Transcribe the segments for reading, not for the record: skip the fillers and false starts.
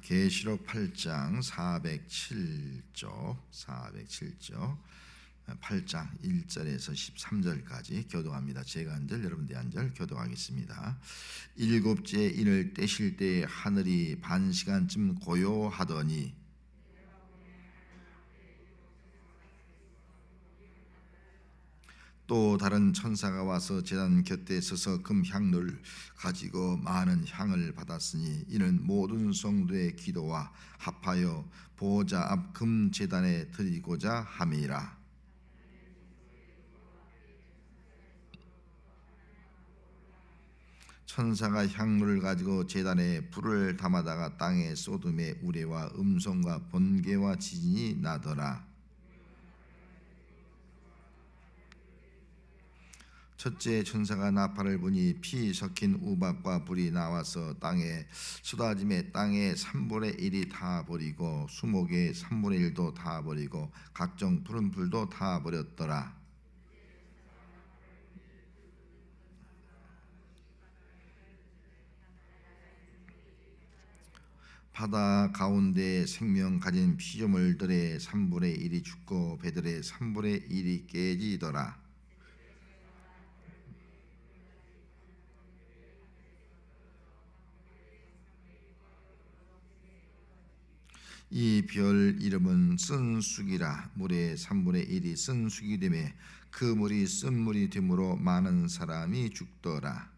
계시록 8장 407쪽 8장 1절에서 13절까지 교독합니다. 제가 한 절, 여러분들이 한 절 교독하겠습니다. 일곱째 인을 떼실 때 하늘이 반 시간쯤 고요하더니 또 다른 천사가 와서 제단 곁에 서서 금향로를 가지고 많은 향을 받았으니 이는 모든 성도의 기도와 합하여 보호자 앞 금제단에 드리고자 함이라. 천사가 향로를 가지고 제단에 불을 담아다가 땅에 쏟음에 우레와 음성과 번개와 지진이 나더라. 첫째 천사가 나팔을 부니 피 섞인 우박과 불이 나와서 땅에 쏟아짐에 땅의 3분의 1이 다 버리고 수목의 3분의 1도 다 버리고 각종 푸른 풀도 다 버렸더라. 바다 가운데 생명 가진 피조물들의 3분의 1이 죽고 배들의 3분의 1이 깨지더라. 이 별 이름은 쓴쑥이라. 물의 3분의 1이 쓴쑥이 되매 그 물이 쓴물이 되므로 많은 사람이 죽더라.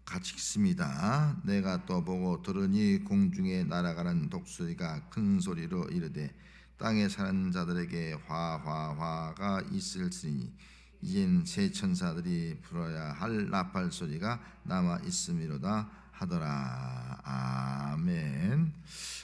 같이 읽습니다. 내가 또 보고 들으니 공중에 날아가는 독수리가 큰 소리로 이르되 땅에 사는 자들에게 화가 있을지니 이젠 새 천사들이 불어야 할 나팔 소리가 남아 있음이로다 하더라. 아멘.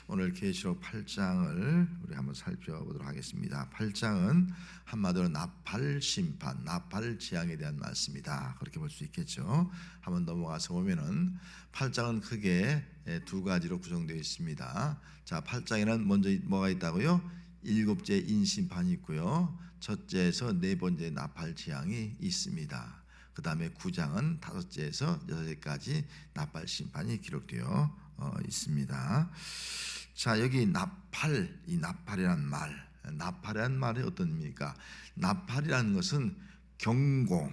오늘 계시록 8장을 우리 한번 살펴보도록 하겠습니다. 8장은 한마디로 나팔 심판, 나팔 재앙에 대한 말씀이다. 그렇게 볼 수 있겠죠. 한번 넘어가서 보면은 8장은 크게 두 가지로 구성되어 있습니다. 자, 8장에는 먼저 뭐가 있다고요? 일곱째 인심판이 있고요. 첫째에서 네 번째 나팔 재앙이 있습니다. 그 다음에 9장은 다섯째에서 여섯째까지 나팔 심판이 기록되어 있습니다. 자, 여기 나팔, 이 나팔이란 말이 어떤 의미입니까? 나팔이라는 것은 경고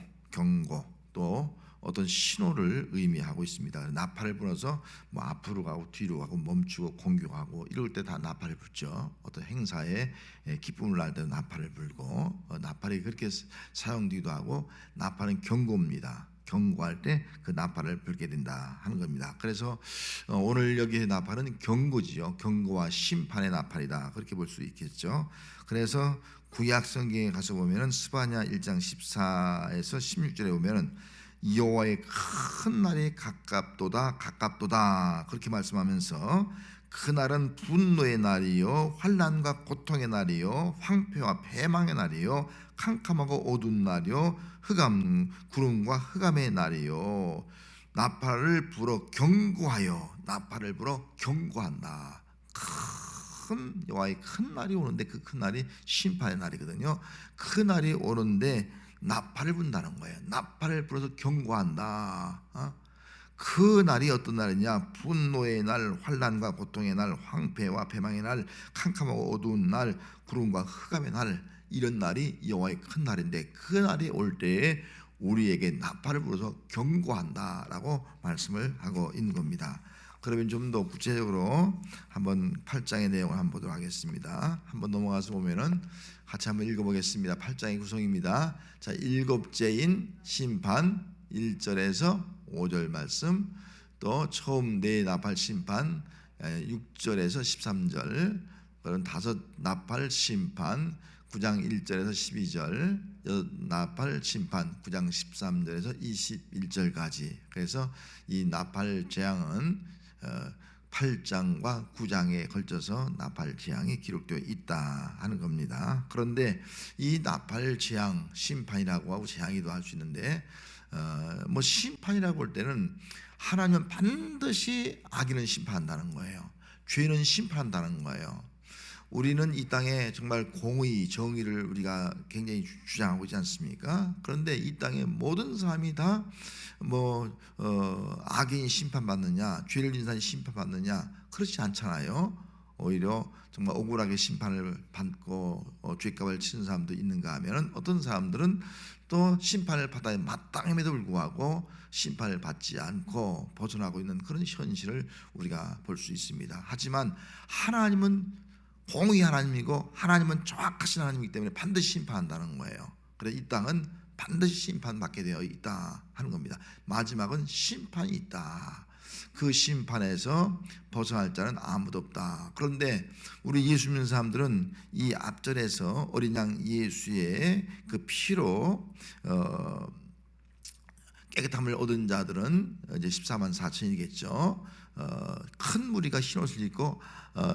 또 어떤 신호를 의미하고 있습니다. 나팔을 불어서 뭐 앞으로 가고 뒤로 가고 멈추고 공격하고 이럴 때 다 나팔을 불죠. 어떤 행사에 기쁨을 날 때 나팔을 불고 나팔이 그렇게 사용되기도 하고 나팔은 경고입니다. 경고할 때 그 나팔을 불게 된다 하는 겁니다. 그래서 오늘 여기의 나팔은 경고지요. 경고와 심판의 나팔이다. 그렇게 볼 수 있겠죠. 그래서 구약 성경에 가서 보면은 스바냐 1장 14에서 16절에 보면은 여호와의 큰 날이 가깝도다 그렇게 말씀하면서 그 날은 분노의 날이요 환난과 고통의 날이요 황폐와 패망의 날이요 캄캄하고 어두운 날이요 구름과 흑암의 날이요 나팔을 불어 경고한다. 큰 여호와의 큰 날이 오는데 그 큰 날이 심판의 날이거든요. 그 날이 오는데 나팔을 분다는 거예요. 나팔을 불어서 경고한다. 그 날이 어떤 날이냐? 분노의 날, 환난과 고통의 날, 황폐와 패망의 날, 캄캄하고 어두운 날, 구름과 흑암의 날, 이런 날이 여호와의 큰 날인데 그 날이 올 때에 우리에게 나팔을 불어서 경고한다라고 말씀을 하고 있는 겁니다. 그러면 좀 더 구체적으로 한번 8장의 내용을 한번 보도록 하겠습니다. 한번 넘어가서 보면은 같이 한번 읽어보겠습니다. 8장의 구성입니다. 자, 일곱째인 심판 1절에서 5절 말씀, 또 처음 네 나팔 심판 6절에서 13절, 그런 다섯 나팔 심판 9장 1절에서 12절, 여섯 나팔 심판 9장 13절에서 21절까지. 그래서 이 나팔 재앙은 8장과 9장에 걸쳐서 나팔 재앙이 기록되어 있다 하는 겁니다. 그런데 이 나팔 재앙, 심판이라고 하고 재앙이도 할 수 있는데 뭐 심판이라고 볼 때는 하나님은 반드시 악인은 심판한다는 거예요. 죄는 심판한다는 거예요. 우리는 이 땅에 정말 공의, 정의를 우리가 굉장히 주장하고 있지 않습니까? 그런데 이 땅의 모든 사람이 다 악인이 심판받느냐, 죄를 지은 사람이 심판받느냐, 그렇지 않잖아요. 오히려 정말 억울하게 심판을 받고 죄값을 치는 사람도 있는가 하면 어떤 사람들은 또 심판을 받아야 마땅함에도 불구하고 심판을 받지 않고 벗어나고 있는 그런 현실을 우리가 볼 수 있습니다. 하지만 하나님은 공의 하나님이고 하나님은 정확하신 하나님이기 때문에 반드시 심판한다는 거예요. 그래서 이 땅은 반드시 심판받게 되어 있다 하는 겁니다. 마지막은 심판이 있다. 그 심판에서 벗어날 자는 아무도 없다. 그런데 우리 예수 믿는 사람들은 이 앞절에서 어린 양 예수의 그 피로 깨끗함을 얻은 자들은 이제 14만 4천이겠죠. 큰 무리가 흰옷을 입고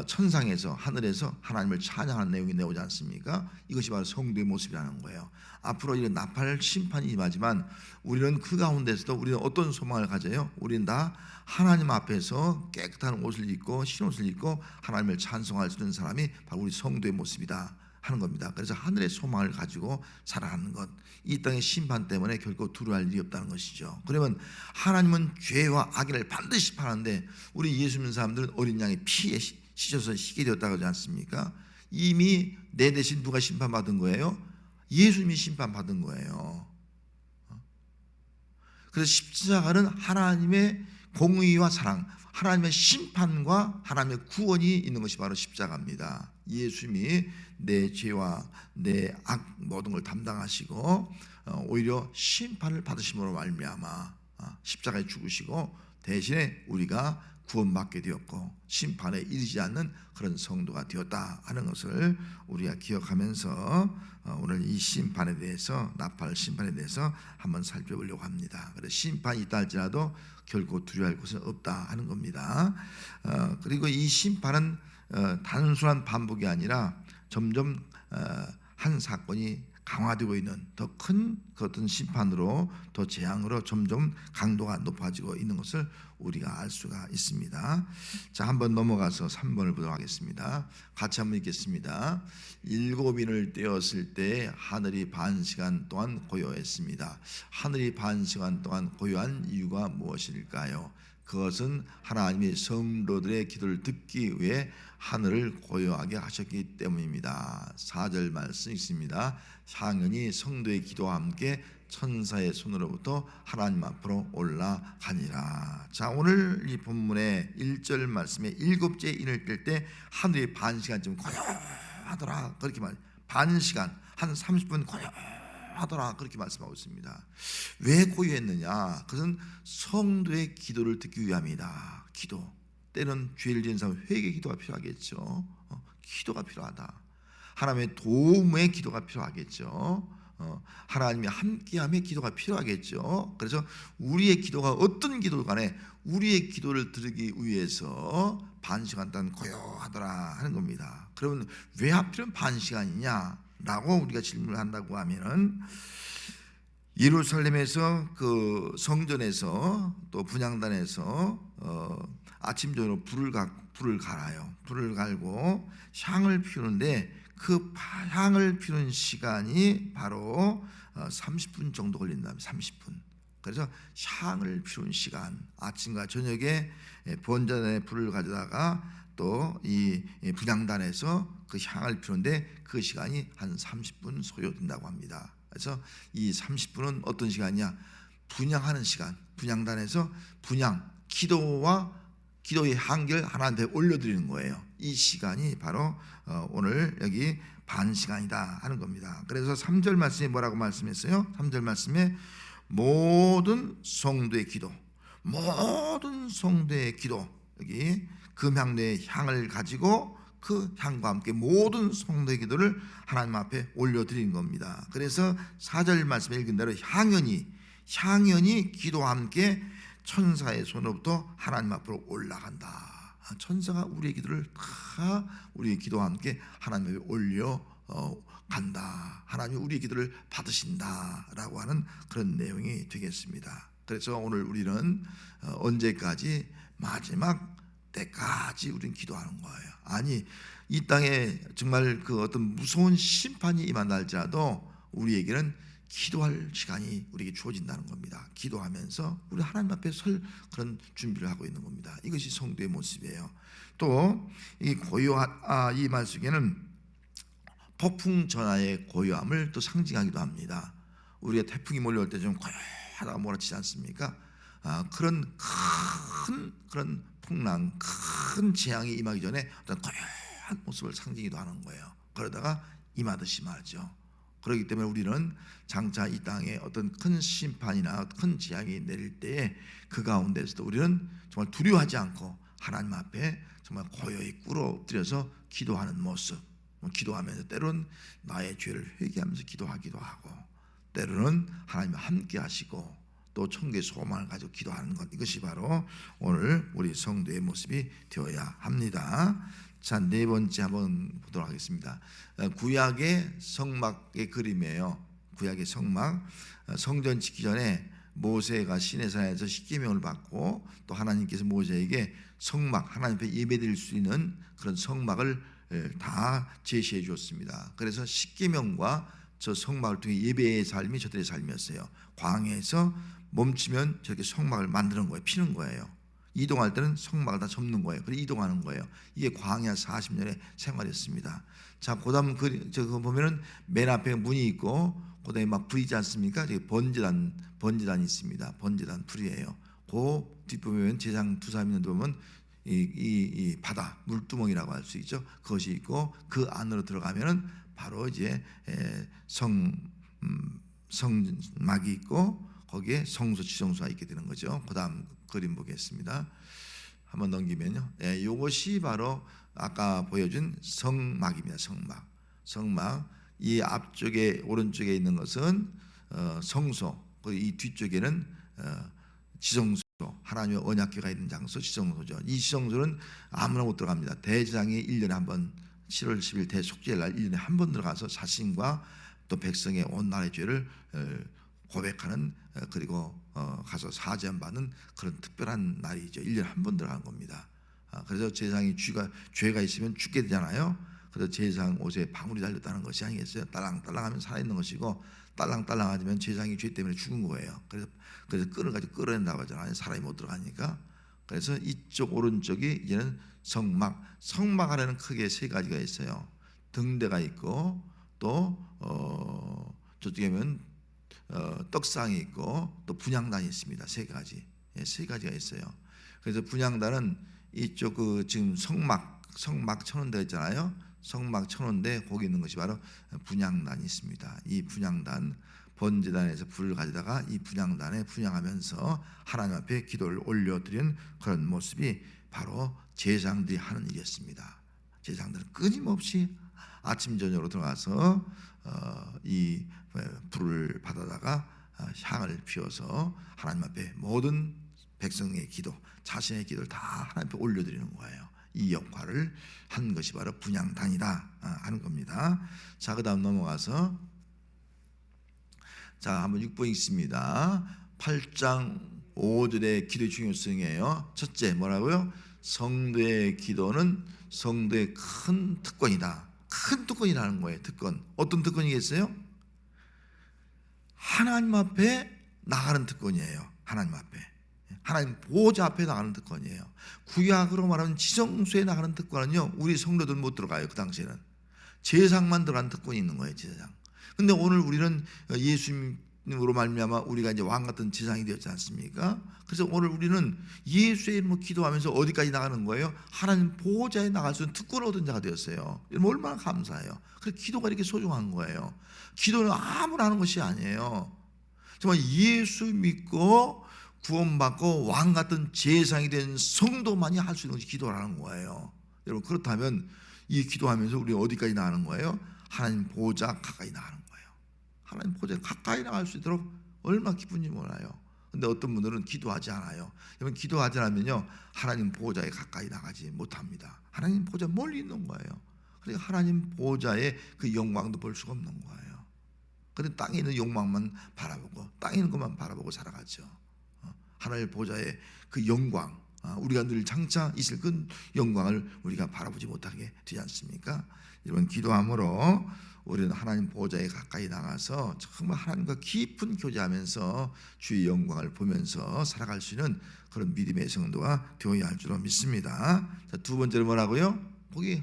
천상에서 하늘에서 하나님을 찬양하는 내용이 나오지 않습니까? 이것이 바로 성도의 모습이라는 거예요. 앞으로 이런 나팔 심판이 임하지만 우리는 그 가운데서도 우리는 어떤 소망을 가져요? 우리는 다 하나님 앞에서 깨끗한 옷을 입고 흰옷을 입고 하나님을 찬송할 수 있는 사람이 바로 우리 성도의 모습이다 하는 겁니다. 그래서 하늘의 소망을 가지고 살아가는 것, 이 땅의 심판 때문에 결코 두려워할 일이 없다는 것이죠. 그러면 하나님은 죄와 악인을 반드시 심판하는데 우리 예수 믿는 사람들은 어린 양의 피에 씻어서 희게 되었다고 하지 않습니까? 이미 내 대신 누가 심판받은 거예요? 예수님이 심판받은 거예요. 그래서 십자가는 하나님의 공의와 사랑, 하나님의 심판과 하나님의 구원이 있는 것이 바로 십자가입니다. 예수님이 내 죄와 내 악 모든 걸 담당하시고 오히려 심판을 받으심으로 말미암아 십자가에 죽으시고 대신에 우리가 구원받게 되었고 심판에 이르지 않는 그런 성도가 되었다 하는 것을 우리가 기억하면서 오늘 이 심판에 대해서, 나팔 심판에 대해서 한번 살펴보려고 합니다. 그래서 심판이 있다 할지라도 결코 두려워할 것은 없다 하는 겁니다. 그리고 이 심판은 단순한 반복이 아니라 점점 한 사건이 강화되고 있는 더 큰 어떤 심판으로, 더 재앙으로 점점 강도가 높아지고 있는 것을 우리가 알 수가 있습니다. 자, 한번 넘어가서 3번을 보도록 하겠습니다. 같이 한번 읽겠습니다. 7인을 떼었을 때 하늘이 반 시간 동안 고요했습니다. 하늘이 반 시간 동안 고요한 이유가 무엇일까요? 그것은 하나님이 성도들의 기도를 듣기 위해 하늘을 고요하게 하셨기 때문입니다. 4절 말씀 있습니다. 향연이 성도의 기도와 함께 천사의 손으로부터 하나님 앞으로 올라가니라. 자, 오늘 이 본문의 1절 말씀에 7째 인을 뗄 때 하늘이 반 시간쯤 고요하더라 그렇게 말. 반 시간 한 30분 고요하더라 그렇게 말씀하고 있습니다. 왜 고요했느냐? 그것은 성도의 기도를 듣기 위함이다. 기도. 때는 죄를 지은 사람 회개 기도가 필요하겠죠. 기도가 필요하다. 하나님의 도움의 기도가 필요하겠죠. 하나님이 함께함의 기도가 필요하겠죠. 그래서 우리의 기도가 어떤 기도 간에 우리의 기도를 들으기 위해서 반 시간 동안 고요하더라 하는 겁니다. 그러면 왜 하필은 반 시간이냐라고 우리가 질문을 한다고 하면은 예루살렘에서 그 성전에서 또 분향단에서 아침 저녁 불을 갈아요. 불을 갈고 향을 피우는데 그 향을 피우는 시간이 바로 30분 정도 걸린다. 30분. 그래서 향을 피우는 시간, 아침과 저녁에 번전에 불을 가져다가 또 이 분향단에서 그 향을 피우는데 그 시간이 한 30분 소요된다고 합니다. 그래서 이 30분은 어떤 시간이냐? 분향하는 시간. 분향단에서 분향, 기도의 한결 하나님께 올려드리는 거예요. 이 시간이 바로 오늘 여기 반 시간이다 하는 겁니다. 그래서 3절 말씀에 뭐라고 말씀했어요? 3절 말씀에 모든 성도의 기도, 모든 성도의 기도, 여기 금향로의 향을 가지고 그 향과 함께 모든 성도의 기도를 하나님 앞에 올려드리는 겁니다. 그래서 4절 말씀에 읽은 대로 향연이 기도와 함께 천사의 손으로부터 하나님 앞으로 올라간다. 천사가 우리의 기도를 다 우리의 기도와 함께 하나님 앞에 올려 간다. 하나님이 우리의 기도를 받으신다라고 하는 그런 내용이 되겠습니다. 그래서 오늘 우리는 언제까지 마지막 때까지 우리는 기도하는 거예요. 아니, 이 땅에 정말 그 어떤 무서운 심판이 임한다 할지라도 우리에게는 기도할 시간이 우리에게 주어진다는 겁니다. 기도하면서 우리 하나님 앞에 설 그런 준비를 하고 있는 겁니다. 이것이 성도의 모습이에요. 또 이 고요한 이 말 속에는 폭풍 전야의 고요함을 또 상징하기도 합니다. 우리가 태풍이 몰려올 때 좀 고요하다가 몰아치지 않습니까? 그런 큰 그런 풍랑, 큰 재앙이 임하기 전에 어떤 고요한 모습을 상징이기도 하는 거예요. 그러다가 임하듯이 말이죠. 그렇기 때문에 우리는 장차 이 땅에 어떤 큰 심판이나 큰 재앙이 내릴 때에 그 가운데서도 우리는 정말 두려워하지 않고 하나님 앞에 정말 고요히 꿇어들여서 기도하는 모습, 기도하면서 때로는 나의 죄를 회개하면서 기도하기도 하고, 때로는 하나님과 함께 하시고 또 천국의 소망을 가지고 기도하는 것, 이것이 바로 오늘 우리 성도의 모습이 되어야 합니다. 자, 네 번째 한번 보도록 하겠습니다. 구약의 성막의 그림이에요. 구약의 성막. 성전 짓기 전에 모세가 시내산에서 십계명을 받고 또 하나님께서 모세에게 성막, 하나님 앞에 예배드릴 수 있는 그런 성막을 다 제시해 주었습니다. 그래서 십계명과 저 성막을 통해 예배의 삶이 저들의 삶이었어요. 광야에서 멈추면 저렇게 성막을 만드는 거예요. 피는 거예요. 이동할 때는 성막을 다 접는 거예요. 그리고 이동하는 거예요. 이게 광야 40년의 생활이었습니다. 자, 그다음 저거 보면은 맨 앞에 문이 있고 그다음에 막 불이지 않습니까? 저기 번제단이 있습니다. 번제단 불이에요. 그 뒷부분에 제장 두삼 있는 데 보면 이 바다 물두멍이라고 할 수 있죠. 그것이 있고 그 안으로 들어가면은 바로 이제 성막이 있고 거기에 성소 지성소가 있게 되는 거죠. 그다음 그림 보겠습니다. 한번 넘기면요. 이것이 바로 아까 보여준 성막입니다. 성막. 이 앞쪽에 오른쪽에 있는 것은 성소, 이 뒤쪽에는 지성소, 하나님의 언약궤가 있는 장소 지성소죠. 이 지성소는 아무나 못 들어갑니다. 대제사장이 1년에 한 번 7월 10일 대속죄일 날 1년에 한 번 들어가서 자신과 또 백성의 온 나라의 죄를 고백하는, 그리고 가서 사죄함 받는 그런 특별한 날이죠. 1년에 한 번 들어가는 겁니다. 그래서 제사장이 죄가 있으면 죽게 되잖아요. 그래서 제사장 옷에 방울이 달렸다는 것이 아니겠어요? 딸랑딸랑하면 살아있는 것이고 딸랑딸랑하면 제사장이 죄 때문에 죽은 거예요. 그래서 끈을 가지고 끌어낸다고 하잖아요. 사람이 못 들어가니까. 그래서 이쪽 오른쪽이 이제는 성막 안에는 크게 세 가지가 있어요. 등대가 있고 또 저쪽에 보면 떡상이 있고 또 분향단이 있습니다. 세 가지가 있어요. 그래서 분향단은 이쪽 지금 성막 천원대 있잖아요. 성막 천원대 거기 있는 것이 바로 분향단이 있습니다. 이 분향단, 번제단에서 불을 가져다가 이 분향단에 분향하면서 하나님 앞에 기도를 올려드리는 그런 모습이 바로 제사장들이 하는 일이었습니다. 제사장들은 끊임없이 아침 저녁으로 들어가서 이 불을 받아다가 향을 피워서 하나님 앞에 모든 백성의 기도, 자신의 기도를 다 하나님 앞에 올려드리는 거예요. 이 역할을 한 것이 바로 분향단이다 하는 겁니다. 자, 그 다음 넘어가서 자, 한번 6번 읽습니다. 8장 5절의 기도의 중요성이에요. 첫째 뭐라고요? 성도의 기도는 성도의 큰 특권이다. 큰 특권이라는 거예요. 특권. 어떤 특권이겠어요? 하나님 앞에 나가는 특권이에요. 하나님 앞에. 하나님 보호자 앞에 나가는 특권이에요. 구약으로 말하면 지성소에 나가는 특권은요, 우리 성도들 못 들어가요. 그 당시에는 제사장만 들어가는 특권이 있는 거예요. 제사장. 근데 오늘 우리는 예수님으로 말미암아 우리가 이제 왕 같은 제사장이 되었지 않습니까? 그래서 오늘 우리는 예수의 이름으로 기도하면서 어디까지 나가는 거예요? 하나님 보호자에 나갈 수 있는 특권을 얻은 자가 되었어요. 여러분 얼마나 감사해요. 그래서 기도가 이렇게 소중한 거예요. 기도는 아무나 하는 것이 아니에요. 정말 예수 믿고 구원받고 왕 같은 제사장이 된 성도만이 할 수 있는 것이 기도라는 거예요. 여러분 그렇다면 이 기도하면서 우리 어디까지 나가는 거예요? 하나님 보호자 가까이 나가는 거예요. 하나님 보호자 가까이 나갈 수 있도록 얼마나 기쁜지 몰라요. 근데 어떤 분들은 기도하지 않아요. 여러분 기도하지 않으면요, 하나님 보호자에 가까이 나가지 못합니다. 하나님 보호자 멀리 있는 거예요. 그러니까 하나님 보호자의 그 영광도 볼 수가 없는 거예요. 그런데 땅에 있는 욕망만 바라보고 땅에 있는 것만 바라보고 살아가죠. 하나님 보호자의 그 영광, 우리가 늘 장차 있을 그 영광을 우리가 바라보지 못하게 되지 않습니까? 이런 기도함으로 우리는 하나님 보좌에 가까이 나가서 정말 하나님과 깊은 교제하면서 주의 영광을 보면서 살아갈 수 있는 그런 믿음의 성도가 되어야 할 줄로 믿습니다. 자, 두 번째로 뭐라고요? 거기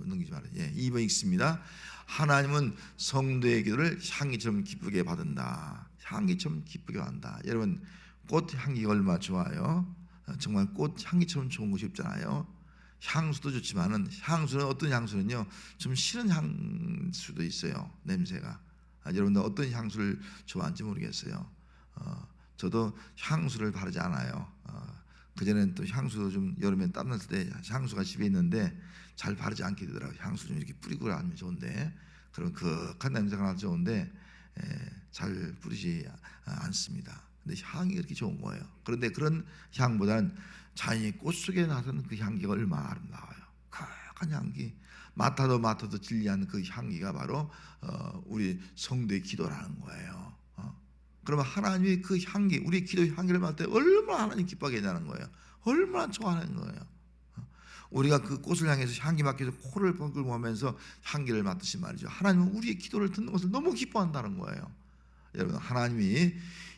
넘기지 말아요. 2번 읽습니다. 하나님은 성도의 기도를 향기처럼 기쁘게 받는다. 향기처럼 기쁘게 한다. 여러분, 꽃 향기가 얼마나 좋아요. 정말 꽃 향기처럼 좋은 것이 없잖아요. 향수도 좋지만은 향수는 어떤 향수는요 좀 싫은 향수도 있어요. 냄새가. 여러분들 어떤 향수를 좋아하는지 모르겠어요. 저도 향수를 바르지 않아요. 그전에는 또 향수도 좀 여름에 땀났을 때 향수가 집에 있는데 잘 바르지 않게 되더라고요. 향수 좀 이렇게 뿌리고 하면 좋은데 그런 그윽한 냄새가 나도 좋은데 잘 뿌리지 않습니다. 근데 향이 그렇게 좋은 거예요. 그런데 그런 향보다는 자연히 꽃 속에 나서는 그 향기가 얼마나 아름다워요. 그윽한 향기, 맡아도 질리한 그 향기가 바로 우리 성도의 기도라는 거예요. 그러면 하나님이 그 향기, 우리 기도의 향기를 맡을 때 얼마나 하나님 기뻐하게 되냐는 거예요. 얼마나 좋아하는 거예요. 우리가 그 꽃을 향해서 향기 맡겨서 코를 뻥글고 하면서 향기를 맡듯이 말이죠. 하나님은 우리의 기도를 듣는 것을 너무 기뻐한다는 거예요. 여러분, 하나님이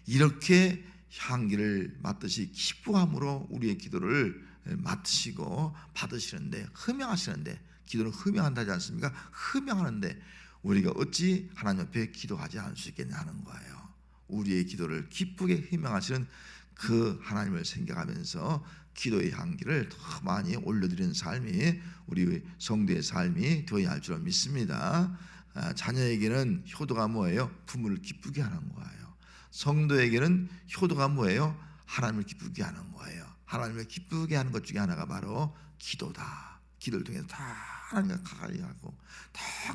이렇게 향기를 맡듯이 기뻐함으로 우리의 기도를 맡으시고 받으시는데, 흠양하시는데, 기도는 흠양한다지 않습니까? 흠양하는데 우리가 어찌 하나님 앞에 기도하지 않을 수 있겠냐는 거예요. 우리의 기도를 기쁘게 흠양하시는 그 하나님을 생각하면서 기도의 향기를 더 많이 올려드리는 삶이 우리 성도의 삶이 되어야 할 줄 믿습니다. 자녀에게는 효도가 뭐예요? 부모를 기쁘게 하는 거예요. 성도에게는 효도가 뭐예요? 하나님을 기쁘게 하는 거예요. 하나님을 기쁘게 하는 것 중에 하나가 바로 기도다. 기도를 통해서 다 하나님과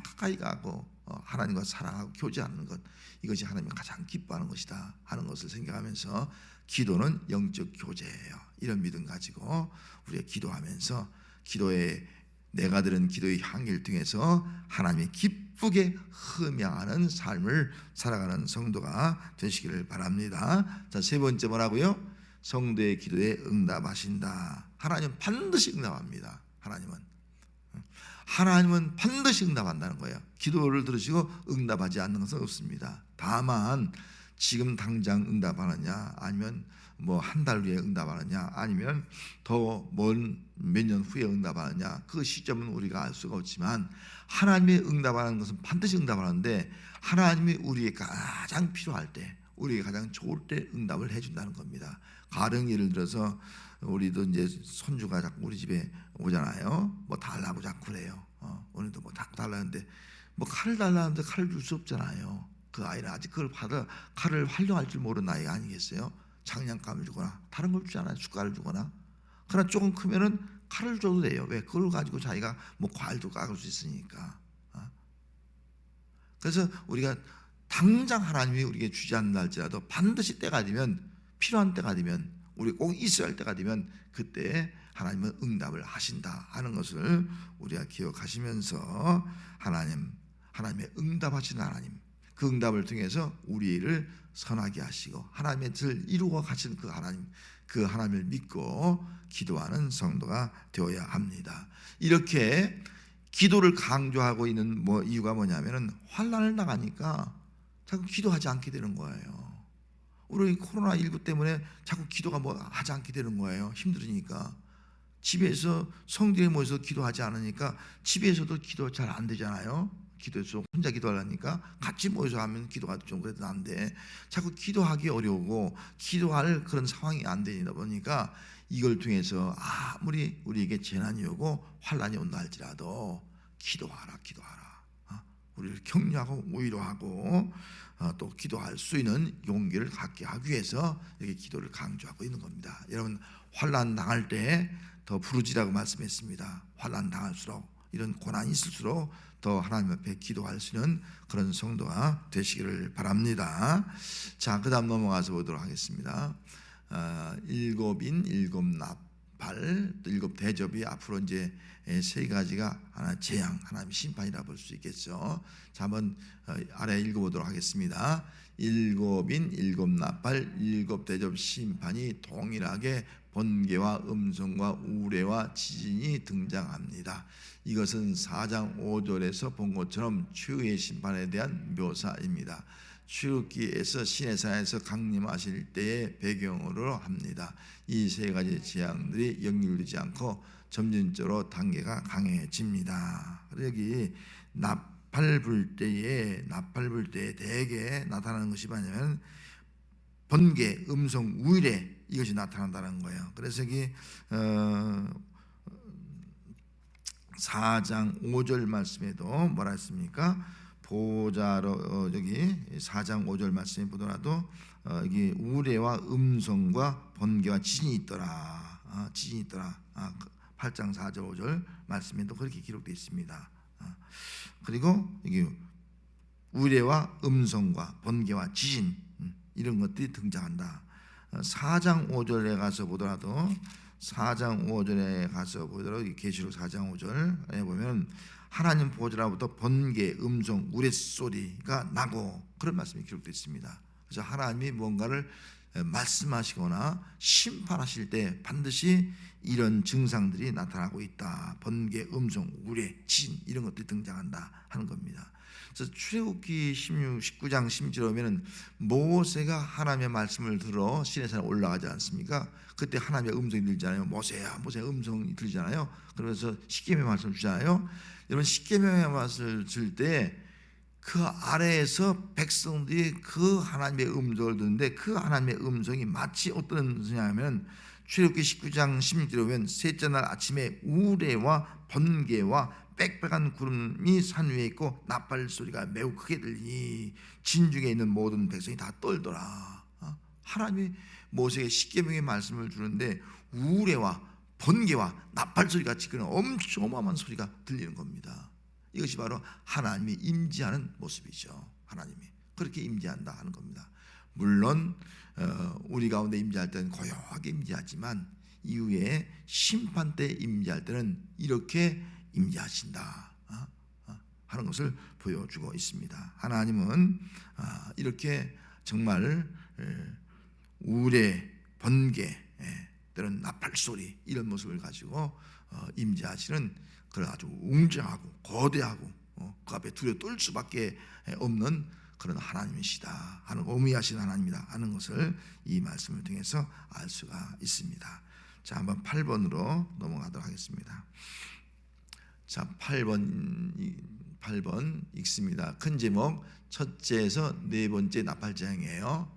가까이 가고 하나님과 사랑하고 교제하는 것, 이것이 하나님이 가장 기뻐하는 것이다 하는 것을 생각하면서 기도는 영적 교제예요. 이런 믿음 가지고 우리가 기도하면서 기도에 내가 들은 기도의 향기를 통해서 하나님의 기쁘게 흠양하는 삶을 살아가는 성도가 되시기를 바랍니다. 자, 세 번째 뭐라고요? 성도의 기도에 응답하신다. 하나님은 반드시 응답합니다. 하나님은 반드시 응답한다는 거예요. 기도를 들으시고 응답하지 않는 것은 없습니다. 다만 지금 당장 응답하느냐, 아니면 뭐 한 달 후에 응답하느냐, 아니면 더 먼 몇 년 후에 응답하느냐, 그 시점은 우리가 알 수가 없지만 하나님의 응답하는 것은 반드시 응답하는데, 하나님이 우리에게 가장 필요할 때, 우리에게 가장 좋을 때 응답을 해준다는 겁니다. 가령 예를 들어서 우리도 이제 손주가 자꾸 우리 집에 오잖아요. 뭐 달라고 자꾸 그래요. 오늘도 뭐 닭 달라는데 뭐 칼을 달라는데 칼을 줄 수 없잖아요. 그 아이는 아직 그걸 받아 칼을 활용할 줄 모르는 아이가 아니겠어요? 장난감을 주거나 다른 걸 주지 않아요. 숟갈을 주거나. 그러나 조금 크면은 칼을 줘도 돼요. 왜? 그걸 가지고 자기가 뭐 과일도 깎을 수 있으니까. 그래서 우리가 당장 하나님이 우리에게 주지 않는다 할지라도 반드시 때가 되면, 필요한 때가 되면, 우리 꼭 있어야 할 때가 되면 그때 하나님은 응답을 하신다 하는 것을 우리가 기억하시면서 하나님의 응답하시는 하나님, 그 응답을 통해서 우리를 선하게 하시고 하나님의 뜻을 이루어 가시는 그 하나님을 믿고 기도하는 성도가 되어야 합니다. 이렇게 기도를 강조하고 있는 이유가 뭐냐면은 환난을 당하니까 자꾸 기도하지 않게 되는 거예요. 우리 코로나19 때문에 자꾸 기도가 하지 않게 되는 거예요. 힘들으니까. 집에서 성도에 모여서 기도하지 않으니까 집에서도 기도 잘 안 되잖아요. 기도해서 혼자 기도하려니까 같이 모여서 하면 기도가 좀 그래도 안 돼. 자꾸 기도하기 어려우고 기도할 그런 상황이 안 되다 보니까 이걸 통해서 아무리 우리에게 재난이 오고 환난이 온다 할지라도 기도하라. 우리를 격려하고 위로하고 또 기도할 수 있는 용기를 갖게 하기 위해서 이렇게 기도를 강조하고 있는 겁니다. 여러분, 환난 당할 때 더 부르짖으라고 말씀했습니다. 환난 당할수록, 이런 고난이 있을수록 더 하나님 앞에 기도할 수 있는 그런 성도가 되시기를 바랍니다. 자, 그 다음 넘어가서 보도록 하겠습니다. 일곱인, 일곱나팔, 일곱 대접이 앞으로 이제 세 가지가 하나 재앙, 하나님의 심판이라 볼 수 있겠죠. 자, 한번 아래 읽어보도록 하겠습니다. 일곱인, 일곱나팔, 일곱 대접 심판이 동일하게 번개와 음성과 우레와 지진이 등장합니다. 이것은 4장 5절에서 본 것처럼 최후의 심판에 대한 묘사입니다. 출애굽기에서 시내산에서 강림하실 때의 배경으로 합니다. 이 세 가지 재앙들이 연결되지 않고 점진적으로 단계가 강해집니다. 여기 나팔 불 때에 대개 나타나는 것이 뭐냐면 번개, 음성, 우레 이것이 나타난다는 거예요. 그래서 여기 4장 5절 말씀에도 뭐라 했습니까? 보좌로 여기 4장 5절 말씀에 보더라도 여기 우레와 음성과 번개와 지진이 있더라. 지진이 있더라. 8장 4절 5절 말씀에도 그렇게 기록되어 있습니다. 그리고 여기 우레와 음성과 번개와 지진 이런 것들이 등장한다. 4장 5절에 가서 보더라도 4장 5절에 가서 보더라도 계시록 4장 5절에 보면 하나님 보좌로부터 번개, 음성, 우레소리가 나고 그런 말씀이 기록되어 있습니다. 그래서 하나님이 뭔가를 말씀하시거나 심판하실 때 반드시 이런 증상들이 나타나고 있다. 번개, 음성, 우레, 지진 이런 것들이 등장한다 하는 겁니다. 그래서 출애굽기 19장 16절에 보면 모세가 하나님의 말씀을 들어 시내산에 올라가지 않습니까? 그때 하나님의 음성이 들잖아요. 모세야, 모세의 음성이 들잖아요. 그러면서 십계명의 말씀을 주잖아요. 여러분 십계명의 말씀을 줄 때 그 아래에서 백성들이 그 하나님의 음성을 듣는데 그 하나님의 음성이 마치 어떤 음성이냐면 출애굽기 19장 16절에 보면 셋째 날 아침에 우레와 번개와 빽빽한 구름이 산 위에 있고 나팔 소리가 매우 크게 들리니 진중에 있는 모든 백성이 다 떨더라. 하나님이 모세에게 십계명의 말씀을 주는데 우레와 번개와 나팔 소리 같이 그런 엄청 어마어마한 소리가 들리는 겁니다. 이것이 바로 하나님이 임재하는 모습이죠. 하나님이 그렇게 임재한다 하는 겁니다. 물론 우리 가운데 임재할 때는 고요하게 임재하지만 이후에 심판 때 임재할 때는 이렇게 임재하신다 하는 것을 보여주고 있습니다. 하나님은 이렇게 정말 우레, 번개, 때로는 나팔 소리 이런 모습을 가지고 임재하시는 그런 아주 웅장하고 거대하고 그 앞에 두려워 떨 수밖에 없는 그런 하나님이시다 하는 어미하신 하나님이다 하는 것을 이 말씀을 통해서 알 수가 있습니다. 자, 한번 8번으로 넘어가도록 하겠습니다. 자, 8번 읽습니다. 큰 제목 첫째에서 네 번째 나팔재앙이에요.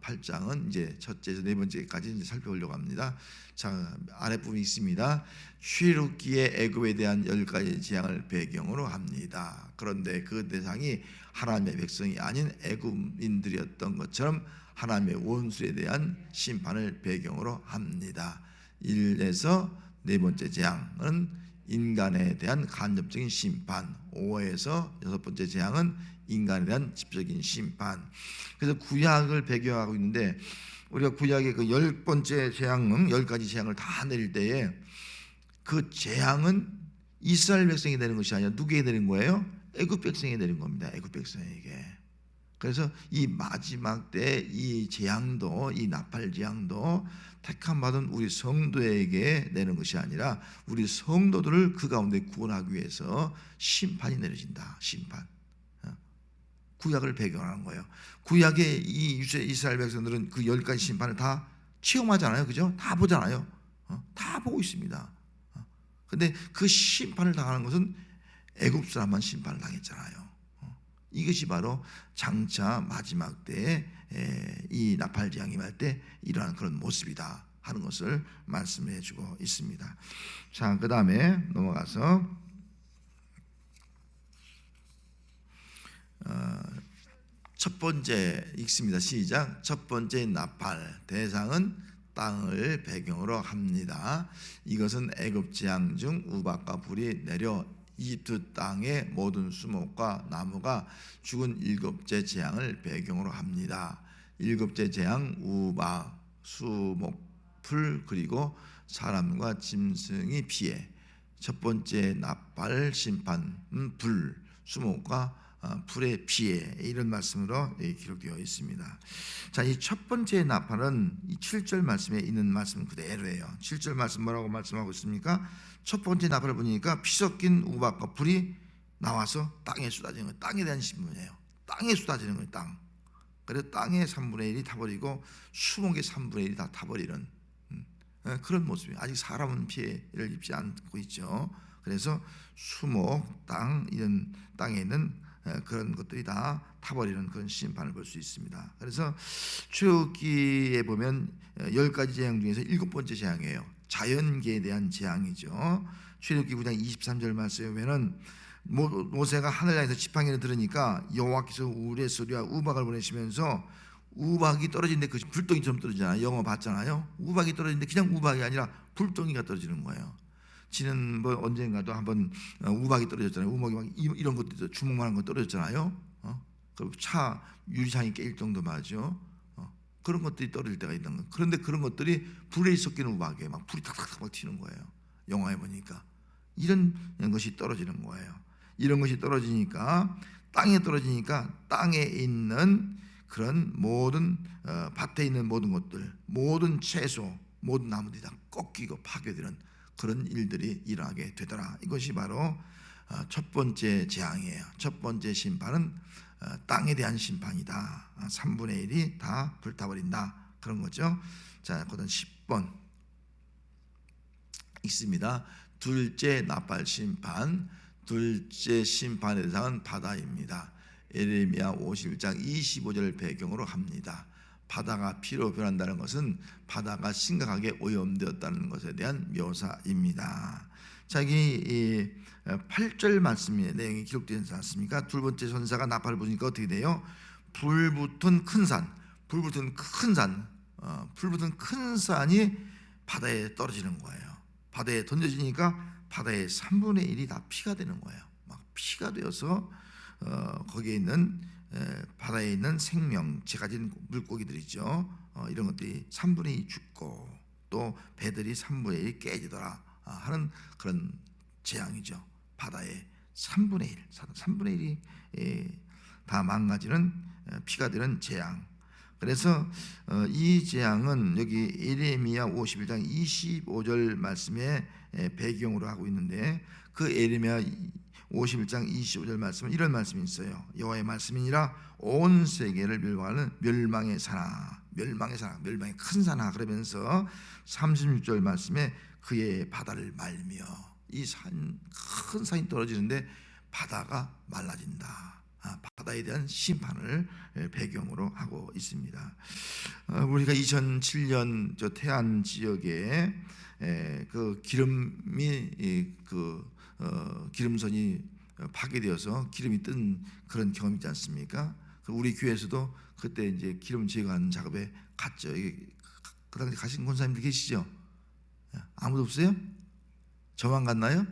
8장은 이제 첫째에서 네 번째까지 이제 살펴보려고 합니다. 자, 아랫부분이 있습니다. 출애굽기의 애굽에 대한 10가지 재앙을 배경으로 합니다. 그런데 그 대상이 하나님의 백성이 아닌 애굽인들이었던 것처럼 하나님의 원수에 대한 심판을 배경으로 합니다. 1에서 네 번째 재앙은 인간에 대한 간접적인 심판, 5에서 여섯 번째 재앙은 인간에 대한 집적인 심판. 그래서 구약을 배경하고 있는데 우리가 구약의 그 10번째 재앙은 10가지 재앙을 다 내릴 때에 그 재앙은 이스라엘 백성이 내는 것이 아니라 누구에게 내린 거예요? 애굽 백성에게 내린 겁니다. 애굽 백성에게. 그래서 이 마지막 때 이 재앙도 이 나팔 재앙도 택함 받은 우리 성도에게 내는 것이 아니라 우리 성도들을 그 가운데 구원하기 위해서 심판이 내려진다. 심판. 구약을 배경하는 거예요. 구약의 이 이스라엘 백성들은 그 10가지 심판을 다 체험하잖아요. 그죠? 다 보잖아요. 다 보고 있습니다. 근데 그 심판을 당하는 것은 애굽 사람만 심판을 당했잖아요. 이것이 바로 장차 마지막 때에 이 나팔 재앙이 말 때 일어나는 그런 모습이다 하는 것을 말씀해 주고 있습니다. 자, 그 다음에 넘어가서 첫 번째 읽습니다. 시작. 첫 번째 나팔 대상은 땅을 배경으로 합니다. 이것은 애굽 재앙 중 우박과 불이 내려 이집트 땅의 모든 수목과 나무가 죽은 7째 재앙을 배경으로 합니다. 7째 재앙 우박, 수목, 풀 그리고 사람과 짐승이 피해. 첫 번째 나팔 심판은 불, 수목과 불의 피해 이런 말씀으로 기록되어 있습니다. 자, 이 첫 번째 나팔은 이 7절 말씀에 있는 말씀 그대로예요. 7절 말씀 뭐라고 말씀하고 있습니까? 첫 번째 나팔을 보니까 피 섞인 우박과 불이 나와서 땅에 쏟아지는 거예요. 땅에 대한 신문이에요. 땅에 쏟아지는 거예요. 땅. 그래서 땅의 3분의 1이 타버리고 수목의 3분의 1이 다 타버리는 그런 모습이에요. 아직 사람은 피해를 입지 않고 있죠. 그래서 수목, 땅 이런 땅에 있는 그런 것들이 다 타버리는 그런 심판을 볼 수 있습니다. 그래서 출애굽기에 보면 10가지 재앙 중에서 7번째 재앙이에요. 자연계에 대한 재앙이죠. 출애굽기 9장 23절 말씀에 보면은 모세가 하늘 향해서 지팡이를 들으니까 여호와께서 우레 소리와 우박을 보내시면서 우박이 떨어지는데 그것이 불덩이처럼 떨어지잖아요. 영어 봤잖아요. 우박이 떨어지는데 그냥 우박이 아니라 불덩이가 떨어지는 거예요. 지는 뭐 언젠가도 한번 우박이 떨어졌잖아요. 우박이 막 이런 것도 주먹만한 거 떨어졌잖아요. 그 차 유리창이 깨질 정도 맞죠. 그런 것들이 떨어질 때가 있는 거예요. 그런데 그런 것들이 불에 섞이는 우박에 막 불이 탁탁탁 막 튀는 거예요. 영화에 보니까 이런 것이 떨어지는 거예요. 이런 것이 떨어지니까 땅에 떨어지니까 땅에 있는 그런 모든 밭에 있는 모든 것들, 모든 채소, 모든 나무들이 다 꺾이고 파괴되는 그런 일들이 일어나게 되더라. 이것이 바로 첫 번째 재앙이에요. 첫 번째 심판은 땅에 대한 심판이다. 3분의 1이 다 불타버린다. 그런 거죠. 자, 그다음 10번 있습니다. 둘째 나팔 심판. 둘째 심판의 대상은 바다입니다. 예레미야 51장 25절 배경으로 합니다. 바다가 피로 변한다는 것은 바다가 심각하게 오염되었다는 것에 대한 묘사입니다. 자, 이 8절 말씀의 내용이 기록되지 않습니까? 둘 번째 천사가 나팔을 부니까 어떻게 돼요? 불붙은 큰 산, 불붙은 큰 산이 바다에 떨어지는 거예요. 바다에 던져지니까 바다의 3분의 1이 다 피가 되는 거예요. 막 피가 되어서 거기에 있는 바다에 있는 생명체 가진 물고기들 있죠. 이런 것들이 3분의 2 죽고 또 배들이 3분의 1 깨지더라 하는 그런 재앙이죠. 바다의 3분의 1이 다 망가지는 피가 되는 재앙. 그래서 이 재앙은 여기 예레미야 51장 25절 말씀에 배경으로 하고 있는데 그 예레미야 51장 25절 말씀은 이런 말씀이 있어요. 여호와의 말씀이니라 온 세계를 멸망하는 멸망의 산하, 멸망의 큰 산하. 그러면서 36절 말씀에 그의 바다를 말며 이 큰 산이 떨어지는데 바다가 말라진다. 바다에 대한 심판을 배경으로 하고 있습니다. 우리가 2007년 저 태안 지역에 그 기름선이 파괴되어서 기름이 뜬 그런 경험이 있지 않습니까? 우리 교회에서도 그때 이제 기름 제거하는 작업에 갔죠. 그 당시 가신 권사님들 계시죠? 아무도 없어요? 저만 갔나요?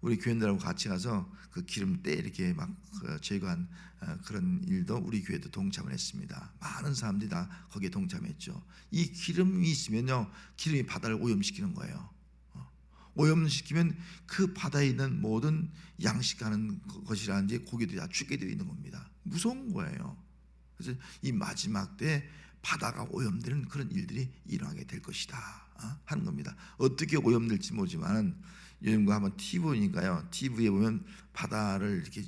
우리 교인들하고 같이 가서 그 기름때 이렇게 막 제거한 그런 일도 우리 교회도 동참을 했습니다. 많은 사람들이 다 거기에 동참했죠. 이 기름이 있으면요, 기름이 바다를 오염시키는 거예요. 오염시키면 그 바다에 있는 모든 양식하는 것이라든지 고기들이 다 죽게 되어 있는 겁니다. 무서운 거예요. 그래서 이 마지막 때 바다가 오염되는 그런 일들이 일어나게 될 것이다 하는 겁니다. 어떻게 오염될지 모르지만 요즘 한번 TV니까요. TV에 보면 바다를 이렇게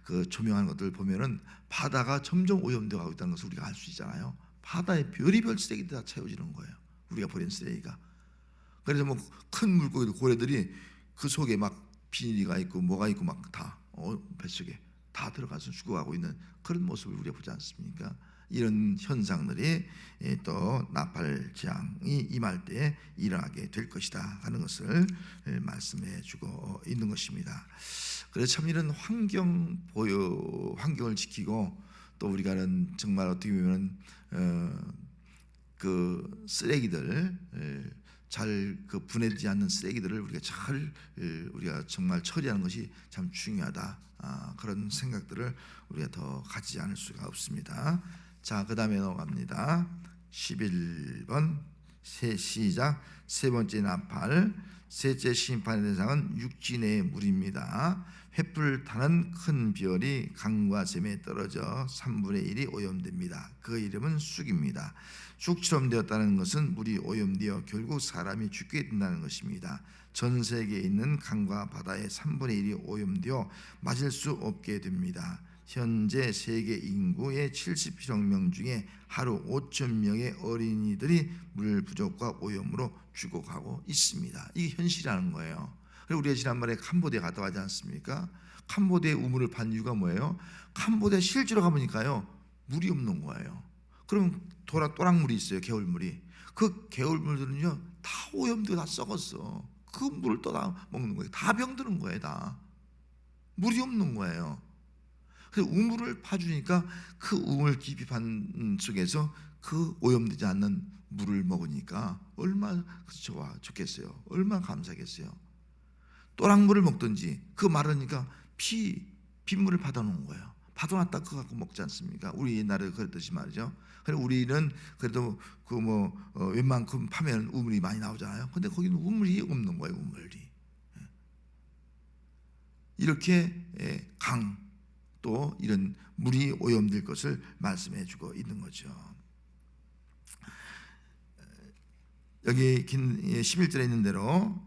그 조명하는 것들을 보면은 바다가 점점 오염되어 가고 있다는 것을 우리가 알 수 있잖아요. 바다에 별의별 쓰레기들이 다 채워지는 거예요. 우리가 버린 쓰레기가. 그래서 뭐 큰 물고기들, 고래들이 그 속에 막 비닐이가 있고 뭐가 있고 막 다 뱃속에 다 들어가서 죽어가고 있는 그런 모습을 우리가 보지 않습니까? 이런 현상들이 또 나팔 재앙이 임할 때 일어나게 될 것이다 하는 것을 말씀해 주고 있는 것입니다. 그래서 참 이런 환경을 지키고 또 우리가는 정말 어떻게 보면 그 쓰레기들 잘 분해되지 않는 쓰레기들을 우리가 정말 처리하는 것이 참 중요하다. 그런 생각들을 우리가 더 가지지 않을 수가 없습니다. 자, 그 다음에 넘어갑니다. 11번 시작. 세 번째 나팔, 셋째 심판의 대상은 육지 내의 물입니다. 횃불을 타는 큰 별이 강과 샘에 떨어져 3분의 1이 오염됩니다. 그 이름은 쑥입니다. 쑥처럼 되었다는 것은 물이 오염되어 결국 사람이 죽게 된다는 것입니다. 전 세계에 있는 강과 바다의 3분의 1이 오염되어 마실 수 없게 됩니다. 현재 세계 인구의 77억 명 중에 하루 5천 명의 어린이들이 물 부족과 오염으로 죽어가고 있습니다. 이게 현실이라는 거예요. 그리고 우리가 지난번에 캄보디아 갔다 와지 않습니까? 캄보디아에 우물을 판 이유가 뭐예요? 캄보디아 실제로 가보니까요, 물이 없는 거예요. 그럼 또랑물이 있어요. 개울물이. 그 개울물들은요 다 오염되고 다 썩었어. 그 물을 떠다 먹는 거예요. 다 병드는 거예요. 다 물이 없는 거예요. 그래서 우물을 파주니까 그 우물 깊이 판 속에서 그 오염되지 않는 물을 먹으니까 얼마나 좋겠어요. 얼마나 감사하겠어요. 또랑물을 먹든지 그 마르니까 빗물을 받아놓은 거예요. 받아놨다 그거 갖고 먹지 않습니까? 우리 옛날에 그랬듯이 말이죠. 그래서 우리는 그래도 웬만큼 파면 우물이 많이 나오잖아요. 근데 거기는 우물이 없는 거예요. 우물이. 이렇게 강 또 이런 물이 오염될 것을 말씀해 주고 있는 거죠. 여기 긴 11절에 있는 대로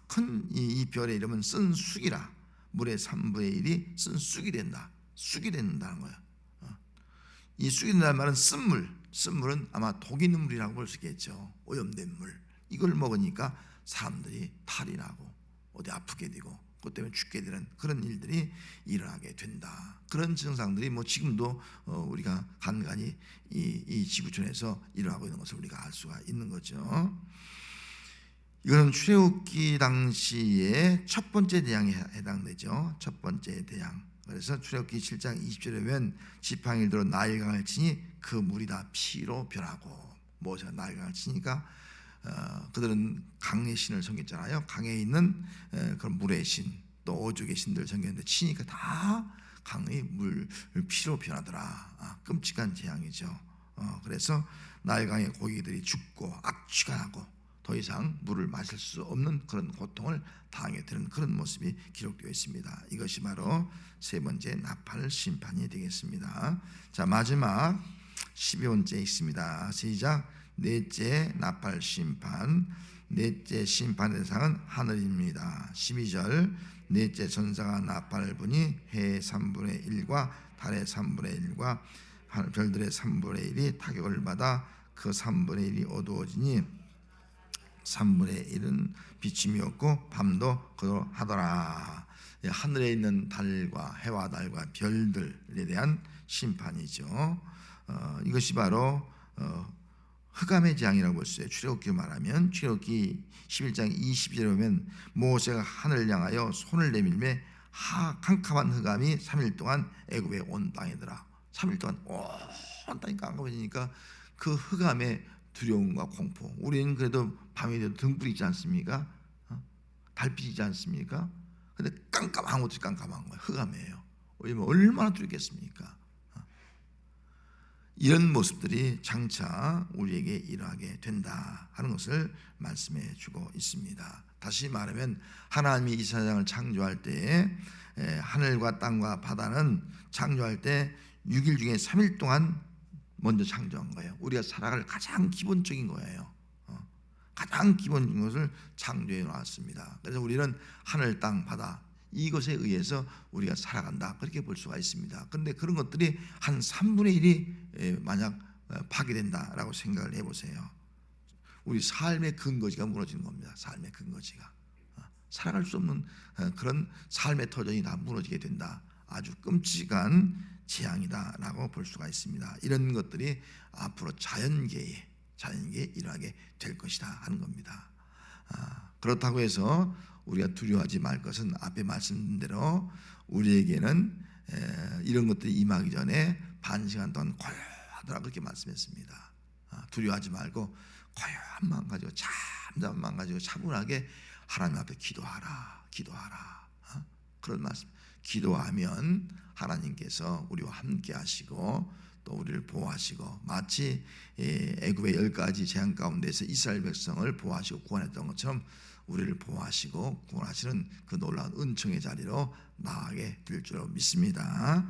큰 이 별의 이름은 쓴 쑥이라. 물의 3분의 1이 쓴 쑥이 된다. 쑥이 된다는 거예요. 이 쑥이 된다는 말은 쓴물은 아마 독 있는 물이라고 볼 수 있겠죠. 오염된 물. 이걸 먹으니까 사람들이 탈이 나고 어디 아프게 되고 그것 때문에 죽게 되는 그런 일들이 일어나게 된다. 그런 증상들이 지금도 우리가 간간히 이 지구촌에서 일어나고 있는 것을 우리가 알 수가 있는 거죠. 이거는 출애굽기 당시에 첫 번째 대양에 해당되죠. 첫 번째 대양. 그래서 출애굽기 7장 20절에 보면 지팡이로 나일강을 치니 그 물이 다 피로 변하고, 모세가 나일강을 치니까 그들은 강의 신을 섬겼잖아요. 강에 있는 그런 물의 신, 또 오죽의 신들을 섬겼는데 치니까 다 강의 물 피로 변하더라. 끔찍한 재앙이죠. 그래서 나일강의 고기들이 죽고 악취가 나고 더 이상 물을 마실 수 없는 그런 고통을 당하게 되는 그런 모습이 기록되어 있습니다. 이것이 바로 세 번째 나팔 심판이 되겠습니다. 자, 마지막 12번째 있습니다. 시작. 넷째 나팔 심판. 넷째 심판의 대상은 하늘입니다. 12절. 넷째 전사가 나팔을 부니 해의 3분의 1과 달의 3분의 1과 별들의 3분의 1이 타격을 받아 그 3분의 1이 어두워지니 3분의 1은 비침이 없고 밤도 그러하더라. 하늘에 있는 달과 해와 달과 별들에 대한 심판이죠. 이것이 바로 흑암의 재앙이라고 볼 수 있어요. 출애굽기 말하면 출애굽기 11장 20절에 보면 모세가 하늘을 향하여 손을 내밀매 캄캄한 흑암이 3일 동안 애굽에 온 땅이더라. 3일 동안 온 땅이 깜깜해지니까 그 흑암의 두려움과 공포. 우리는 그래도 밤이 돼도 등불이 있지 않습니까? 달빛이 있지 않습니까? 근데 깜깜한 것도 깜깜한 거예요. 흑암이에요. 얼마나 두렵겠습니까? 이런 모습들이 장차 우리에게 일어나게 된다 하는 것을 말씀해 주고 있습니다. 다시 말하면 하나님이 이 세상을 창조할 때에 하늘과 땅과 바다는 창조할 때 6일 중에 3일 동안 먼저 창조한 거예요. 우리가 살아갈 가장 기본적인 거예요. 가장 기본적인 것을 창조해 놨습니다. 그래서 우리는 하늘, 땅, 바다 이것에 의해서 우리가 살아간다 그렇게 볼 수가 있습니다. 그런데 그런 것들이 한 3분의 1이 만약 파괴된다라고 생각을 해보세요. 우리 삶의 근거지가 무너지는 겁니다. 삶의 근거지가 살아갈 수 없는 그런 삶의 터전이 다 무너지게 된다. 아주 끔찍한 재앙이다라고 볼 수가 있습니다. 이런 것들이 앞으로 자연계에 일어나게 될 것이다 하는 겁니다. 그렇다고 해서 우리가 두려워하지 말 것은 앞에 말씀드린 대로 우리에게는 이런 것들이 임하기 전에 반 시간 동안 고요하더라 그렇게 말씀했습니다. 두려워하지 말고 고요한 마음 가지고 잠잠한 마음 가지고 차분하게 하나님 앞에 기도하라. 그런 말씀. 기도하면 하나님께서 우리와 함께 하시고 또 우리를 보호하시고 마치 애굽의 10가지 재앙 가운데서 이스라엘 백성을 보호하시고 구원했던 것처럼 우리를 보호하시고 구원하시는 그 놀라운 은총의 자리로 나아가게 될 줄로 믿습니다.